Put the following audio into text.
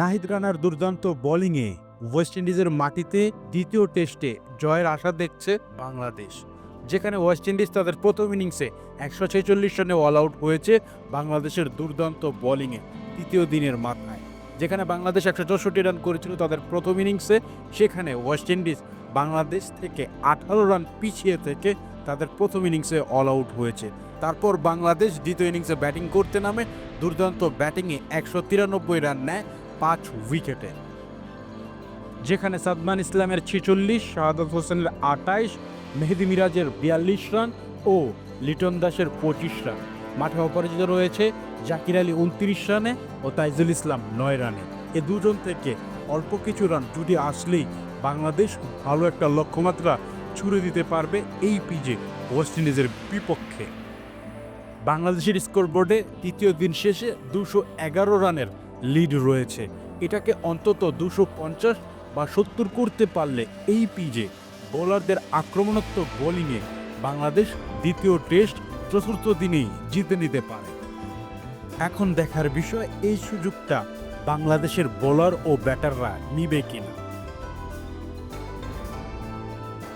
নাহিদ রানার দুর্দান্ত বোলিংয়ে ওয়েস্ট ইন্ডিজের মাটিতে দ্বিতীয় টেস্টে জয়ের আশা দেখছে বাংলাদেশ, যেখানে ওয়েস্ট ইন্ডিজ তাদের প্রথম ইনিংসে 146 রানে অল আউট হয়েছে বাংলাদেশের দুর্দান্ত বোলিংয়ে তৃতীয় দিনের মাথায়। যেখানে বাংলাদেশ 164 রান করেছিল তাদের প্রথম ইনিংসে, সেখানে ওয়েস্ট ইন্ডিজ বাংলাদেশ থেকে 18 রান পিছিয়ে থেকে তাদের প্রথম ইনিংসে অল আউট হয়েছে। তারপর বাংলাদেশ দ্বিতীয় ইনিংসে ব্যাটিং করতে নামে দুর্দান্ত ব্যাটিংয়ে 193 রান নেয় 5 উইকেটে, যেখানে সাদমান ইসলামের 46, শাহাদাত হোসেনের 28, মেহেদি মিরাজের 42 রান ও লিটন দাসের 25 রান। মাঠে অপরাজিত রয়েছে জাকির আলী 29 রানে ও তাইজুল ইসলাম 9 রানে। এ দুজন থেকে অল্প কিছু রান যদি আসলেই বাংলাদেশ ভালো একটা লক্ষ্যমাত্রা ছুড়ে দিতে পারবে এই পিচে ওয়েস্ট ইন্ডিজের বিপক্ষে। বাংলাদেশের স্কোরবোর্ডে তৃতীয় দিন শেষে 211 রানের লিড রয়েছে। এটাকে অন্তত 250 বা 70 করতে পারলে এই পিচে বোলারদের আক্রমণাত্মক বোলিংয়ে বাংলাদেশ দ্বিতীয় টেস্ট চতুর্থ দিনেই জিতে নিতে পারে। এখন দেখার বিষয় এই সুযোগটা বাংলাদেশের বোলার ও ব্যাটাররা নিবে কিনা।